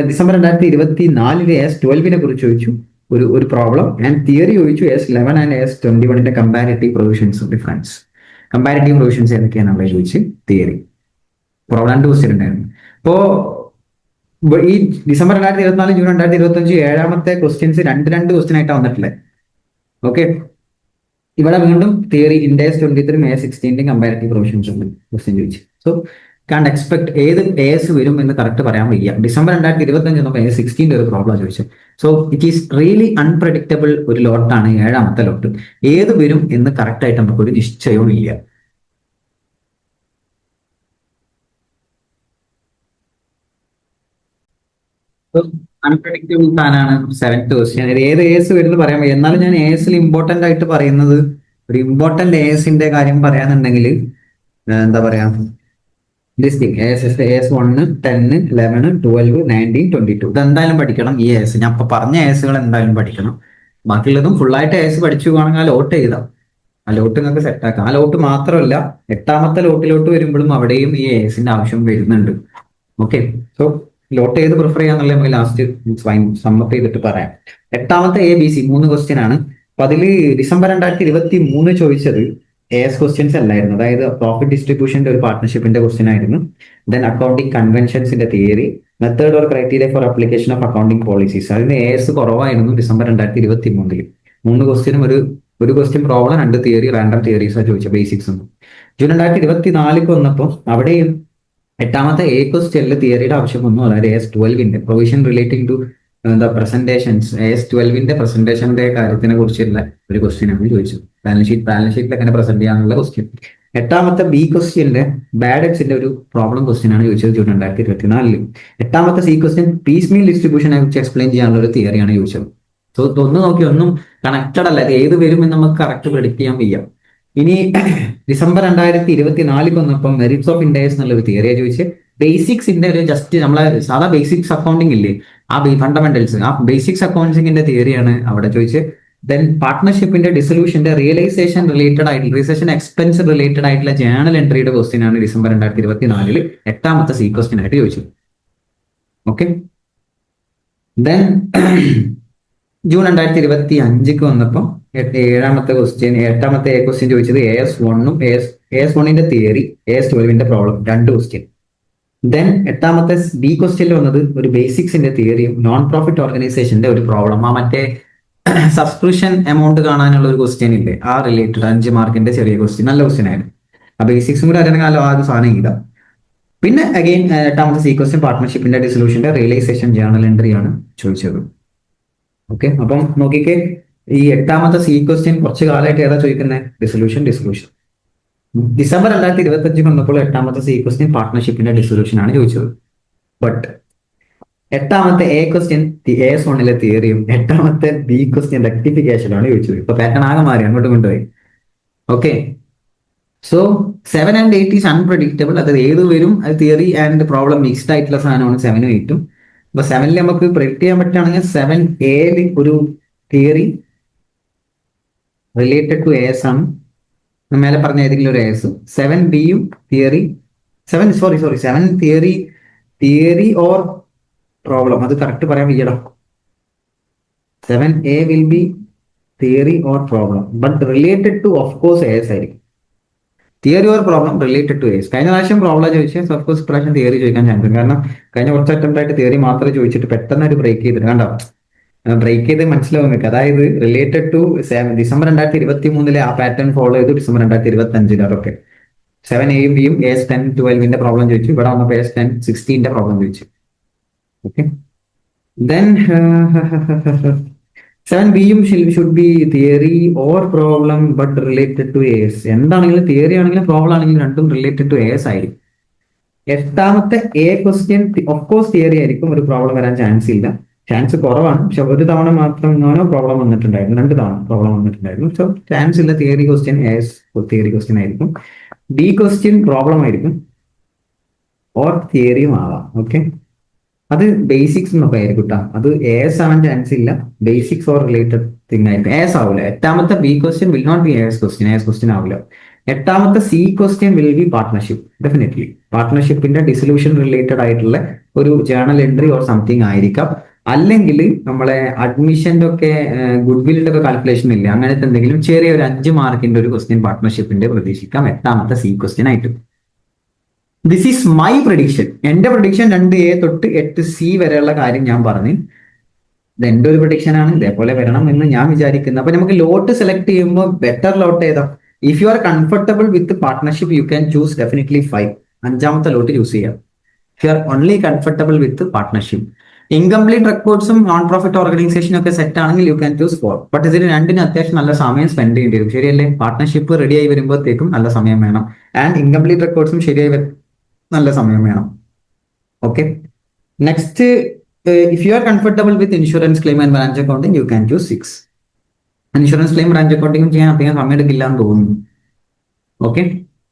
ഡിസംബർ 2024 AS12നെ കുറിച്ച് ചോദിച്ചു ഒരു പ്രോബ്ലം ആൻഡ് തിയറി ചോദിച്ചു. AS11 ആൻഡ് AS21ന്റെ comparative provisions difference. Comparative provisions ഏതൊക്കെയാണെന്നുള്ള ചോദിച്ച് തിയറി പ്രോബ്ലം 2 ക്വസ്റ്റ്യൻ ഉണ്ടായിരുന്നു. അപ്പോ ഈ ഡിസംബർ 2024 ജൂൺ 2025 7ാമത്തെ ക്വസ്റ്റ്യൻസ് രണ്ട് ക്വസ്റ്റ്യൻ ആയിട്ടാണ് വന്നിട്ടുള്ളത്. ഓക്കെ, ഇവിടെ വീണ്ടും theory IND-AS23 AS16 comparative provisions question ചോദിച്ചു. സോ കാണ്ട് എക്സ്പെക്ട് ഏത് AS വരും എന്ന് കറക്റ്റ് പറയാൻ വയ്യ. ഡിസംബർ 2025 AS16 ഒരു പ്രോബ്ലം ചോദിച്ചു. So it is really unpredictable ഒരു ലോട്ടാണ് 7ാമത്തെ ലോട്ട്. ഏത് വരും എന്ന് കറക്റ്റ് ആയിട്ട് നമുക്ക് ഒരു നിശ്ചയവും ഇല്ല. അൺപ്രഡിക്റ്റബിൾ സാധനമാണ് 7th ക്വസ്റ്റ്യൻ. ഏത് AS വരുന്നത് പറയാൻ വയ്യ. എന്നാലും ഞാൻ ASൽ ഇമ്പോർട്ടന്റ് ആയിട്ട് പറയുന്നത് ഒരു ഇമ്പോർട്ടന്റ് ASന്റെ കാര്യം പറയാന്നുണ്ടെങ്കിൽ എന്താ പറയാ, AS1 10 11 12 19 22 ഇതെന്തായാലും പഠിക്കണം. ഈ AS ഞാൻ ഇപ്പൊ പറഞ്ഞ ASകൾ എന്തായാലും പഠിക്കണം. ബാക്കിയുള്ളതും ഫുള്ളായിട്ട് AS പഠിച്ചു പോകണമെങ്കിൽ ആ ലോട്ട് എഴുതാം, ആ ലോട്ട് നിങ്ങൾക്ക് സെറ്റ് ആക്കാം. ആ ലോട്ട് മാത്രമല്ല 8ാമത്തെ ലോട്ടിലോട്ട് വരുമ്പോഴും അവിടെയും ഈ ASന്റെ ആവശ്യം വരുന്നുണ്ട്. ഓക്കെ, സോ ലോട്ട് ഏത് പ്രിഫർ ചെയ്യാന്നുള്ള നമുക്ക് ലാസ്റ്റ് സമ്മപ്പ് ചെയ്തിട്ട് പറയാം. 8ാമത്തെ ABC 3 ക്വസ്റ്റ്യൻ ആണ്. അപ്പൊ അതിൽ ഡിസംബർ 2023 ചോദിച്ചത് AS ക്വസ്റ്റ്യൻസ് അല്ലായിരുന്നു. അതായത് പ്രോഫിറ്റ് ഡിസ്ട്രിബ്യൂഷന്റെ ഒരു പാർട്ട്ണർഷിപ്പിന്റെ ക്വസ്റ്റ്യൻ ആയിരുന്നു. ദെൻ അക്കൗണ്ടിങ് കൺവെൻഷൻസിന്റെ theory, method or criteria for application of accounting policies. അതിന് AS കുറവായിരുന്നു ഡിസംബർ 2023. 3 ക്വസ്റ്റ്യനും ഒരു ക്വസ്റ്റ്യൻ പ്രോബ്ലം, 2 തിയറി, റാൻഡം തിയറീസാണ് ചോദിച്ചത്, ബേസിക്സ് ഒന്നും. ജൂൺ 2024 വന്നപ്പോൾ അവിടെയും 8ാമത്തെ ക്വസ്റ്റ്യനിൽ തിയറിയുടെ ആവശ്യം വന്നു. അതായത് AS12ന്റെ പ്രൊവിഷൻ റിലേറ്റിംഗ് ടു പ്രസന്റേഷൻസ്, AS12ന്റെ പ്രസന്റേഷന്റെ കാര്യത്തിനെ കുറിച്ചുള്ള ഒരു ക്വസ്റ്റ്യൻ ആണ് ചോദിച്ചത്. ബാലൻസ് ഷീറ്റിൽ എങ്ങനെ പ്രസന്റ് ചെയ്യാനുള്ള ക്വസ്റ്റ്യൻ. 8ാമത്തെ B ക്വസ്റ്റ്യന്റെ ബാഡ് ഡെറ്റ്സിന്റെ ഒരു പ്രോബ്ലം ക്വസ്റ്റ്യൻ ആണ് ചോദിച്ചത് ജൂൺ 2024. 8ാമത്തെ C ക്വസ്റ്റ്യൻ പീസ് മീൽ ഡിസ്ട്രിബ്യൂഷനെ കുറിച്ച് എക്സ്പ്ലെയിൻ ചെയ്യാനുള്ള ഒരു തിയറിയാണ് ചോദിച്ചത്. സോ ഒന്ന് നോക്കി ഒന്നും കണക്റ്റഡ് അല്ല, ഏത് വരും എന്ന് നമുക്ക് കറക്റ്റ് പ്രെഡിക്ട് ചെയ്യാൻ വയ്യ. ഇനി ഡിസംബർ 2024 വന്നപ്പം മെറിറ്റ്സ് ഓഫ് IND-AS എന്നുള്ളൊരു തിയറിയാണ് ചോദിച്ചത്. ബേസിക്സിന്റെ ഒരു ജസ്റ്റ് നമ്മളെ സാധാ ബേസിക്സ് അക്കൗണ്ടിങ് ഇല്ലേ, ആ ഫണ്ടമെന്റൽസ്, ആ ബേസിക്സ് അക്കൗണ്ടിങ്ങിന്റെ തിയറിയാണ് അവിടെ ചോദിച്ചത്. ദെൻ പാർട്ട്ണർഷിപ്പിന്റെ ഡിസൊല്യൂഷന്റെ റിയലൈസേഷൻ റിലേറ്റഡ് ആയിട്ടുള്ള റിയലൈസേഷൻ എക്സ്പെൻസ് റിലേറ്റഡ് ആയിട്ടുള്ള ജേണൽ എൻട്രിയുടെ ക്വസ്റ്റ്യൻ ആണ് ഡിസംബർ 2024 8ാമത്തെ സി ക്വസ്റ്റ്യൻ ആയിട്ട് ചോദിച്ചത്. ഓക്കെ, ദെൻ ജൂൺ 2025 വന്നപ്പോൾ 7ാമത്തെ ക്വസ്റ്റ്യൻ, 8ാമത്തെ എ ക്വസ്റ്റ്യൻ ചോദിച്ചത് AS1ഉം AS1ന്റെ തിയറി, AS12ന്റെ പ്രോബ്ലം, 2 ക്വസ്റ്റ്യൻ. ദെൻ 8ാമത്തെ ബി ക്വസ്റ്റ്യനിൽ വന്നത് ഒരു ബേസിക്സിന്റെ തിയറിയും നോൺ പ്രോഫിറ്റ് ഓർഗനൈസേഷന്റെ ഒരു പ്രോബ്ലം, ആ മറ്റേ സബ്സ്ക്രിപ്ഷൻ എമൗണ്ട് കാണാനുള്ള ഒരു ക്വസ്റ്റ്യൻ ഇല്ലേ, ആ റിലേറ്റഡ് 5 മാർക്കിന്റെ ചെറിയ ക്വസ്റ്റ്യൻ, നല്ല ക്വസ്റ്റ്യൻ ആയിരുന്നു. ആ ബേസിക്സും കൂടെ അറിയണമെങ്കിൽ ആ ഒരു സാധനം ഇതാ. പിന്നെ അഗെയിൻ 8ാമത്തെ സി ക്വസ്റ്റ്യൻ പാർട്ട്ണർഷിപ്പിന്റെ ഡിസൊല്യൂഷന്റെ റിയലൈസേഷൻ ജേണൽ എൻട്രി ആണ് ചോദിച്ചത്. ഓക്കെ, അപ്പം നോക്കിക്കേ, ഈ 8ാമത്തെ സി ക്വസ്റ്റ്യൻ കുറച്ച് കാലമായിട്ട് ഏതാ ചോദിക്കുന്നത്? ഡിസൊല്യൂഷൻ. ഡിസംബർ 2025 വന്നപ്പോൾ 8ാമത്തെ സി ക്വസ്റ്റ്യൻ പാർട്ട്ണർഷിപ്പിന്റെ ഡിസൊല്യൂഷൻ ആണ് ചോദിച്ചത്. ബട്ട് 8ാമത്തെ എ ക്വസ്റ്റ്യൻ AS1ലെ തിയറിയും 8ാമത്തെ ബി ക്വസ്റ്റ്യൻ റെക്ടിഫിക്കേഷനാണ് ചോദിച്ചത്. ഇപ്പൊ പാറ്റേൺ ആകെ മാറി, അങ്ങോട്ടും കൊണ്ടുപോയി. Okay, so 7 and 8 is unpredictable. അത് ഏത് വരും, അത് തിയറി ആൻഡ് പ്രോബ്ലം മിക്സ്ഡ് ആയിട്ടുള്ള സാധനമാണ് 7ഉം 8ഉം. അപ്പൊ 7ൽ നമുക്ക് പ്രെഡിക്റ്റ് ചെയ്യാൻ പറ്റുകയാണെങ്കിൽ 7A ഒരു തിയറി റിലേറ്റഡ് ടു AS ആണ്, മേലെ പറഞ്ഞ ഏതെങ്കിലും ഒരു AS. 7Bയും തിയറി, 7 തിയറി ഓർ പ്രോബ്ലം, അത് കറക്റ്റ് പറയാൻ വയ്യടാ. 7A will be theory or problem but related to of course AS ആയിരിക്കും. Theory or problem related to AS. കഴിഞ്ഞ പ്രാവശ്യം പ്രോബ്ലം ചോദിച്ചാൽ ഓഫ് കോഴ്സ് പ്രാവശ്യം തിയറി ചോദിക്കാൻ ചാൻസ് ഉണ്ട്. കാരണം കഴിഞ്ഞ കുറച്ച് അറ്റംപ്റ്റ് ആയിട്ട് തിയറി മാത്രമേ ചോദിച്ചിട്ട് പെട്ടെന്ന് ഒരു ബ്രേക്ക് ചെയ്തിട്ട് കണ്ടോ, ബ്രേക്ക് ചെയ്ത് മനസ്സിലാവും നിങ്ങൾക്ക്. അതായത് റിലേറ്റഡ് ടു ഡിസംബർ 2023 ആ പാറ്റേൺ ഫോളോ ചെയ്തു ഡിസംബർ 2025 അതൊക്കെ 7Aയും Bയും AS10 12ന്റെ പ്രോബ്ലം ചോദിച്ചു. ഇവിടെ വന്നപ്പോൾ AS10 16ന്റെ പ്രോബ്ലം ചോദിച്ചു. ഓക്കെ, ദെൻ 7Bയും should be theory or problem but related to AS. എന്താണെങ്കിലും തിയറി ആണെങ്കിലും പ്രോബ്ലം ആണെങ്കിലും രണ്ടും റിലേറ്റഡ് ടു AS ആയിരിക്കും. 8ാമത്തെ A question of course theory ആയിരിക്കും, ഒരു പ്രോബ്ലം വരാൻ ചാൻസ് ഇല്ല, ചാൻസ് കുറവാണ്. പക്ഷെ ഒരു തവണ മാത്രം പ്രോബ്ലം വന്നിട്ടുണ്ടായിരുന്നു, 2 തവണ പ്രോബ്ലം വന്നിട്ടുണ്ടായിരുന്നു. സോ ചാൻസ് ഇല്ല, theory question AS theory question ആയിരിക്കും. ബി ക്വസ്റ്റ്യൻ പ്രോബ്ലം ആയിരിക്കും ഓർ തിയറിയും ആവാം. ഓക്കെ, അത് ബേസിക്സ് എന്നൊക്കെ ആയിരിക്കും കേട്ടോ. അത് AS ആവാൻ ചാൻസ് ഇല്ല, ബേസിക്സ് ഓർ റിലേറ്റഡ് തിങ് ആയിരിക്കും. AS ആവില്ല. 8ാമത്തെ B question will not be AS question ആവില്ല. 8ാമത്തെ C question will be partnership, definitely പാർട്ട്ണർഷിപ്പിന്റെ ഡിസൊല്യൂഷൻ റിലേറ്റഡ് ആയിട്ടുള്ള ഒരു ജേണൽ എൻട്രി ഓർ സംതിങ് ആയിരിക്കാം. അല്ലെങ്കിൽ നമ്മളെ അഡ്മിഷന്റെ ഒക്കെ ഗുഡ് വില്ലിന്റെ ഒക്കെ കാൽക്കുലേഷൻ ഇല്ല, അങ്ങനത്തെ എന്തെങ്കിലും ചെറിയ ഒരു 5 മാർക്കിന്റെ ഒരു ക്വസ്റ്റ്യൻ പാർട്ട്ണർഷിപ്പിന്റെ പ്രതീക്ഷിക്കാം 8ാമത്തെ സി ക്വസ്റ്റ്യൻ ആയിട്ട്. This is my prediction. എന്റെ പ്രഡിക്ഷൻ 2A തൊട്ട് 8C വരെയുള്ള കാര്യം ഞാൻ പറഞ്ഞു. ഇത് എന്റെ ഒരു പ്രഡിക്ഷൻ ആണ്, ഇതേപോലെ വരണം എന്ന് ഞാൻ വിചാരിക്കുന്നു. അപ്പൊ നമുക്ക് ലോട്ട് സെലക്ട് ചെയ്യുമ്പോൾ ബെറ്റർ ലോട്ട് ഏതാ? If you are comfortable with partnership you can choose definitely 5, 5ാമത്തെ ലോട്ട് ചൂസ് ചെയ്യാം. If you are only comfortable with partnership. Incomplete റെക്കോർഡ്സും നോൺ പ്രോഫിറ്റ് ഓർഗനൈസേഷനും ഒക്കെ സെറ്റ് ആണെങ്കിൽ യു ക്യാൻ ചൂസ് 4. ബട്ട് ഇതിന് രണ്ടിനും അത്യാവശ്യം നല്ല സമയം സ്പെൻഡ് ചെയ്യേണ്ടി വരും, ശരിയല്ലേ? പാർട്ട്ണർഷിപ്പ് റെഡി ആയി വരുമ്പോഴത്തേക്കും നല്ല സമയം വേണം, ആൻഡ് ഇൻകംപ്ലീറ്റ് റെക്കോർഡ്സും ശരിയായി നല്ല സമയം വേണം. Okay, next, if you are comfortable with insurance claim and branch accounting U can choose 6. Insurance claim branch accounting ചെയ്യാൻ അധികം സമയം എടുക്കില്ല എന്ന് തോന്നുന്നു. ഓക്കെ,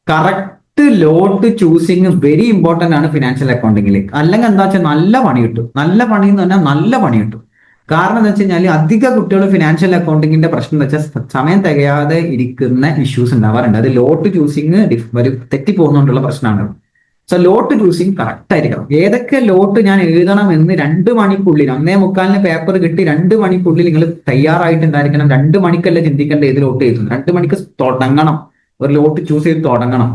കറക്റ്റ് ലോട്ട് ചൂസിങ് വെരി ഇമ്പോർട്ടന്റ് ആണ് ഫിനാൻഷ്യൽ അക്കൗണ്ടിങ്ങിൽ. അല്ലെങ്കിൽ എന്താ വെച്ചാൽ നല്ല പണി കിട്ടും. നല്ല പണി എന്ന് പറഞ്ഞാൽ നല്ല പണി കിട്ടും. കാരണം എന്താ വെച്ച് കഴിഞ്ഞാൽ അധിക കുട്ടികൾ ഫിനാൻഷ്യൽ അക്കൗണ്ടിങ്ങിന്റെ പ്രശ്നം എന്ന് വെച്ചാൽ സമയം തികയാതെ ഇരിക്കുന്ന ഇഷ്യൂസ് ഉണ്ടാവാറുണ്ട്. അത് ലോട്ട് ചൂസിങ് തെറ്റി പോകുന്നതുകൊണ്ടുള്ള പ്രശ്നമാണ്. സോ ലോട്ട് ചൂസിങ് കറക്റ്റ് ആയിരിക്കണം. ഏതൊക്കെ ലോട്ട് ഞാൻ എഴുതണം എന്ന് 2 മണിക്കുള്ളിൽ, 1:45 പേപ്പർ കിട്ടി 2 മണിക്കുള്ളിൽ നിങ്ങൾ തയ്യാറായിട്ടുണ്ടായിരിക്കണം. 2 മണിക്കല്ല ചിന്തിക്കേണ്ട ഏത് ലോട്ട് എഴുതുന്നു, 2 മണിക്ക് തുടങ്ങണം, ഒരു ലോട്ട് ചൂസ് ചെയ്ത് തുടങ്ങണം.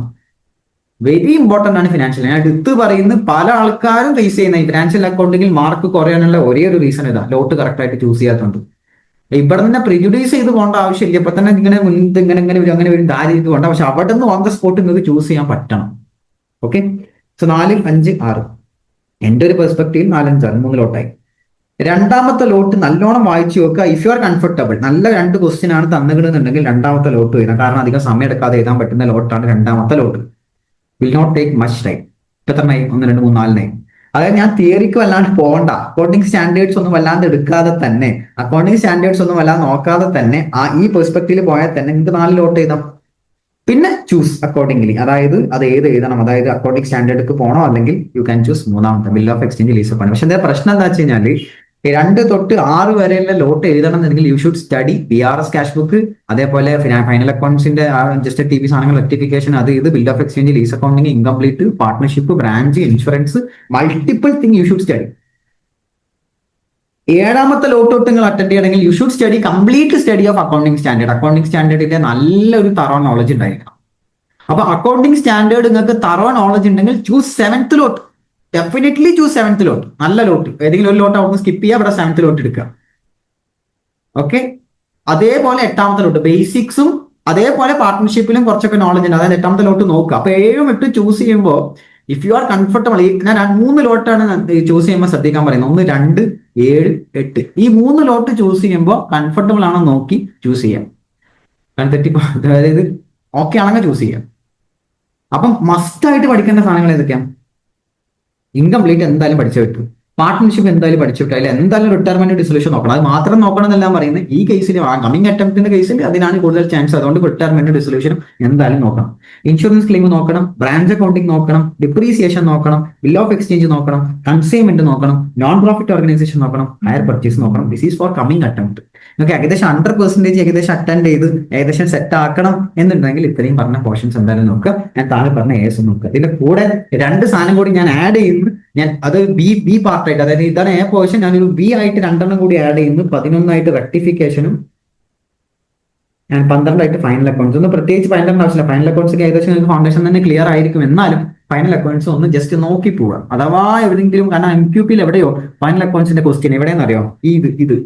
വെരി ഇമ്പോർട്ടന്റ് ആണ് ഫിനാൻഷ്യൽ. ഞാൻ എടുത്ത് പറയുന്നത് പല ആൾക്കാരും ഫേസ് ചെയ്യുന്ന ഈ ഫിനാൻഷ്യൽ അക്കൗണ്ടിങ്ങിൽ മാർക്ക് കുറയാനുള്ള ഒരേ ഒരു റീസൺ ഇതാ, ലോട്ട് കറക്റ്റ് ആയിട്ട് ചൂസ് ചെയ്യാത്തതുകൊണ്ട്. ഇവിടെ തന്നെ പ്രിജുഡൈസ് ചെയ്ത് പോകേണ്ട ആവശ്യമില്ല. ഇപ്പൊ തന്നെ ഇങ്ങനെ ഇങ്ങനെ വരും അങ്ങനെ വരും കാര്യം ചെയ്ത് പോകണ്ട. പക്ഷെ അവിടെ നിന്ന് ഓൺ ദ സ്പോട്ട് നിങ്ങൾക്ക് ചൂസ് ചെയ്യാൻ പറ്റണം. ഓക്കെ, സോ 4, 5, 6 എന്റെ ഒരു പെർസ്പെക്റ്റീവ് 4, 5, 6 3 ലോട്ടായി. 2ാമത്തെ ലോട്ട് നല്ലോണം വായിച്ചു നോക്കുക. ഇഫ് യു ആർ കംഫർട്ടബിൾ, നല്ല 2 ക്വസ്റ്റ്യൻ ആണ് തന്നുകിടുന്നുണ്ടെങ്കിൽ 2ാമത്തെ ലോട്ട് വരണം. കാരണം അധികം സമയം എടുക്കാതെ എഴുതാൻ പറ്റുന്ന ലോട്ടാണ് 2ാമത്തെ lot. Will not take much time. ഇപ്പൊ എത്ര 1, 2, 3, 4 അതായത് ഞാൻ തിയറിക്ക് വല്ലാണ്ട് പോകണ്ട, അക്കൗണ്ടിങ് സ്റ്റാൻഡേർഡ്സ് ഒന്നും വല്ലാണ്ട് എടുക്കാതെ തന്നെ, അക്കൗണ്ടിങ് സ്റ്റാൻഡേർഡ്സ് ഒന്നും വല്ലാതെ നോക്കാതെ തന്നെ ഈ പെർസ്പെക്റ്റീവിൽ പോയാൽ തന്നെ നിങ്ങൾക്ക് 4 ലോട്ട് എഴുതാം. പിന്നെ ചൂസ് അക്കോർഡിംഗ്ലി, അതായത് അത് ഏത് എഴുതണം, അതായത് അക്കൗണ്ടിങ് സ്റ്റാൻഡേർഡിലേക്ക് പോകണോ, അല്ലെങ്കിൽ യു ക്യാൻ ചൂസ് മൂന്നാമത്തെ bill of exchange lease of പണി. പക്ഷെ എന്താ പ്രശ്നം എന്താ വെച്ച് കഴിഞ്ഞാൽ 2 തൊട്ട് 6 വരെയുള്ള ലോട്ട് എഴുതണം എന്നുണ്ടെങ്കിൽ you should study BRS cash book, അതേപോലെ ഫൈനൽ അക്കൗണ്ട്സിന്റെ ജസ്റ്റ് TP സാധനങ്ങൾ, റെക്ടിഫിക്കേഷൻ, അത് ഇത്, bill of exchange, lease accounting, incomplete, partnership, branch, insurance, multiple thing you should study. 7ാമത്തെ ലോട്ട് തൊട്ട് നിങ്ങൾ അറ്റൻഡ് ചെയ്യണമെങ്കിൽ you should study complete study of accounting standard. Accounting സ്റ്റാൻഡേർഡിന്റെ നല്ലൊരു തറോ നോളജ് ഉണ്ടായിരിക്കണം. അപ്പൊ അക്കൗണ്ടിങ് സ്റ്റാൻഡേർഡ് നിങ്ങൾക്ക് തറോ നോളജ് ഉണ്ടെങ്കിൽ choose 7th lot, definitely choose 7th lot. നല്ല ലോട്ട് ഏതെങ്കിലും ഒരു ലോട്ട് അവിടെ സ്കിപ്പ് ചെയ്യുക, ഇവിടെ 7th ലോട്ട് എടുക്കുക. ഓക്കെ, അതേപോലെ 8ാമത്തെ ലോട്ട് ബേസിക്സും, അതേപോലെ പാർട്ട്ണർഷിപ്പിലും കുറച്ചൊക്കെ നോളജ് ഉണ്ട്, അതായത് 8ാമത്തെ ലോട്ട് നോക്കുക. അപ്പൊ 7ഉം 8ഉം ചൂസ് ചെയ്യുമ്പോൾ ഇഫ് യു ആർ കംഫർട്ടബിൾ, ഞാൻ 3 ലോട്ടാണ് ചൂസ് ചെയ്യുമ്പോൾ ശ്രദ്ധിക്കാൻ പറയുന്നത്. 1, 2, 7, 8 ഈ 3 ലോട്ട് ചൂസ് ചെയ്യുമ്പോൾ കംഫർട്ടബിൾ ആണോ നോക്കി ചൂസ് ചെയ്യാം. അതായത് ഓക്കെ ആണെങ്കിൽ ചൂസ് ചെയ്യാം. അപ്പം മസ്റ്റ് ആയിട്ട് പഠിക്കേണ്ട സാധനങ്ങൾ ഏതൊക്കെയാണ്? ഇൻകംപ്ലീറ്റ് എന്തായാലും പഠിച്ചു വെക്കും, പാർട്ട്ണർഷിപ്പ് എന്തായാലും പഠിച്ചു വെക്കുക, അതിൽ എന്തായാലും റിട്ടയർമെന്റ് ഡിസൊല്യൂഷൻ നോക്കണം. അത് മാത്രം നോക്കണം എന്നെല്ലാം പറയുന്നത് ഈ കേസിൽ, കമ്മിങ് അറ്റംപ്റ്റിന്റെ കേസിൽ അതിനാണ് കൂടുതൽ ചാൻസ്. അതുകൊണ്ട് റിട്ടയർമെന്റ് ഡിസൊല്യൂഷനും എന്തായാലും നോക്കണം. ഇൻഷുറൻസ് ക്ലെയിം നോക്കണം, ബ്രാഞ്ച് അക്കൗണ്ടിങ് നോക്കണം, ഡിപ്രീസിയേഷൻ നോക്കണം, ബിൽ ഓഫ് എക്സ്ചേഞ്ച് നോക്കണം, കൺസൈൻമെന്റ് നോക്കണം, നോൺ പ്രോഫിറ്റ് ഓർഗനൈസേഷൻ നോക്കണം, ഹയർ പർച്ചേസ് നോക്കണം. This is for coming attempt. നിങ്ങൾക്ക് ഏകദേശം 100% ഏകദേശം അറ്റൻഡ് ചെയ്ത് ഏകദേശം സെറ്റ് ആക്കണം എന്നുണ്ടെങ്കിൽ ഇത്രയും പറഞ്ഞ പോർഷൻസ് എന്തായാലും നോക്കുക. ഞാൻ താഴെ പറഞ്ഞ AS നോക്കുക. ഇതിന്റെ കൂടെ 2 സാധനം കൂടി ഞാൻ ആഡ് ചെയ്യുന്നു. ഞാൻ അത് ബി പാർട്ടായിട്ട്, അതായത് ഇതാണ് A പോർഷൻ, ഞാനൊരു B ആയിട്ട് 2 കൂടി ആഡ് ചെയ്യുന്നു. 11 റെക്ടിഫിക്കേഷനും, ഞാൻ 12 ഫൈനൽ അക്കൗണ്ട്സ്. ഒന്നും പ്രത്യേകിച്ച് ഫൈനൽ ആവശ്യമില്ല. ഫൈനൽ അക്കൗണ്ട്സ് ഏകദേശം നിങ്ങൾക്ക് ഫൗണ്ടേഷൻ തന്നെ ക്ലിയർ ആയിരിക്കും. എന്നാലും ഫൈനൽ അക്കൗണ്ട്സ് ഒന്ന് ജസ്റ്റ് നോക്കി പോവുക. അഥവാ എവിടെയെങ്കിലും, കാരണം MQPയിൽ എവിടെയോ ഫൈനൽ അക്കൗണ്ട്സിന്റെ ക്വസ്റ്റ്യൻ എവിടെയെന്ന് അറിയോ, ഇത്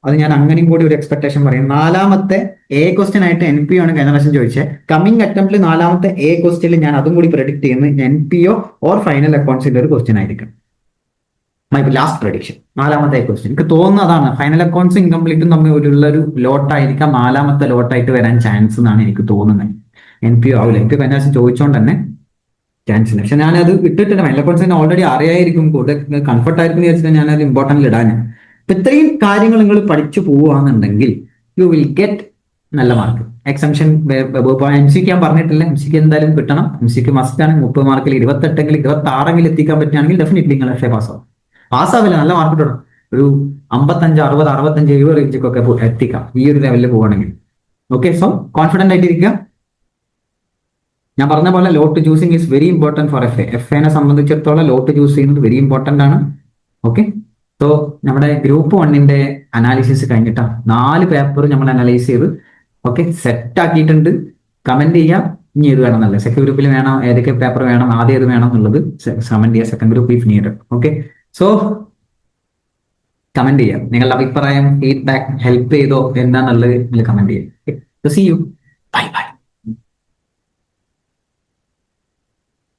അത് ഞാൻ അങ്ങനെയും കൂടി ഒരു എക്സ്പെക്ടേഷൻ പറയും. 4ാമത്തെ A ക്വസ്റ്റ്യൻ ആയിട്ട് NPO ആണ് കഴിഞ്ഞ പ്രാവശ്യം ചോദിച്ചത്. കമ്മിങ് അറ്റംപ്റ്റിൽ 4ാമത്തെ A ക്വസ്റ്റ്യനിൽ ഞാൻ അതും കൂടി പ്രെഡിക്ട് ചെയ്യുന്നത് NPO ഓർ ഫൈനൽ അക്കൗണ്ട്സിന്റെ ഒരു ക്വസ്റ്റ്യൻ ആയിരിക്കും. മൈ ലാസ്റ്റ് പ്രഡിക്ഷൻ 4ാമത്തെ A ക്വസ്റ്റ്യൻ. എനിക്ക് തോന്നുന്നത് അതാണ്, ഫൈനൽ അക്കൗണ്ട്സ് ഇൻകംപ്ലീറ്റും തമ്മിലുള്ള ഒരു ലോട്ടായിരിക്കാം 4ാമത്തെ ലോട്ടായിട്ട് വരാൻ ചാൻസ് എന്നാണ് എനിക്ക് തോന്നുന്നത്. NPO ആവില്ല, എനിക്ക് കഴിഞ്ഞ പ്രാവശ്യം ചോദിച്ചോണ്ട് തന്നെ ചാൻസ് ഇല്ല. പക്ഷെ ഞാനത് ഇട്ടിട്ടില്ല. ഫൈനൽ അക്കൗണ്ട്സ് ഓൾറെഡി അറിയായിരിക്കും, കൂടുതൽ കംഫർട്ട് ആയിരിക്കും വിചാരിച്ചിട്ട് ഞാനത് ഇമ്പോർട്ടൻ്റ് ഇടാൻ. ഇത്രയും കാര്യങ്ങൾ നിങ്ങൾ പഠിച്ചു പോവുകയാണെന്നുണ്ടെങ്കിൽ യു വിൽ ഗെറ്റ് നല്ല മാർക്ക്. എക്സംഷൻ MCQ ഞാൻ പറഞ്ഞിട്ടില്ല, MCQ എന്തായാലും കിട്ടണം. MCQ മസ്റ്റ് ആണ്. 30 മാർക്കിൽ 28 26 എത്തിക്കാൻ പറ്റുകയാണെങ്കിൽ ഡെഫിനറ്റ്ലി നിങ്ങൾ FA പാസ്സാവും. പാസ്സാവില്ല, നല്ല മാർക്ക് കിട്ടണം. ഒരു 55, 60, 65, 70 റേഞ്ചൊക്കെ എത്തിക്കാം ഈ ഒരു ലെവലിൽ പോവുകയാണെങ്കിൽ. ഓക്കെ, സോ കോൺഫിഡന്റ് ആയിട്ടിരിക്കുക. ഞാൻ പറഞ്ഞ പോലെ lot choosing is very important for FA നെ സംബന്ധിച്ചിടത്തോളം ലോട്ട് ചൂസ് ചെയ്യുന്നത് വെരി ഇമ്പോർട്ടൻ്റ് ആണ്. ഓക്കെ, സോ നമ്മുടെ ഗ്രൂപ്പ് 1ന്റെ അനാലിസിസ് കഴിഞ്ഞിട്ടാ 4 പേപ്പർ നമ്മൾ അനലൈസ് ചെയ്ത് ഓക്കെ സെറ്റ് ആക്കിയിട്ടുണ്ട്. കമന്റ് ചെയ്യാം ഇനി ഏത് വേണം എന്നുള്ളത്. സെക്കൻഡ് ഗ്രൂപ്പിൽ വേണം, ഏതൊക്കെ പേപ്പർ വേണം, ആദ്യം ഏത് വേണം എന്നുള്ളത് കമന്റ് ചെയ്യുക. Second group if need. Okay, so comment ചെയ്യാം. നിങ്ങളുടെ അഭിപ്രായം, ഫീഡ്ബാക്ക് ഹെൽപ്പ് ചെയ്തോ എന്താന്നുള്ളത് നിങ്ങൾ കമന്റ് ചെയ്യാം. See you, bye by.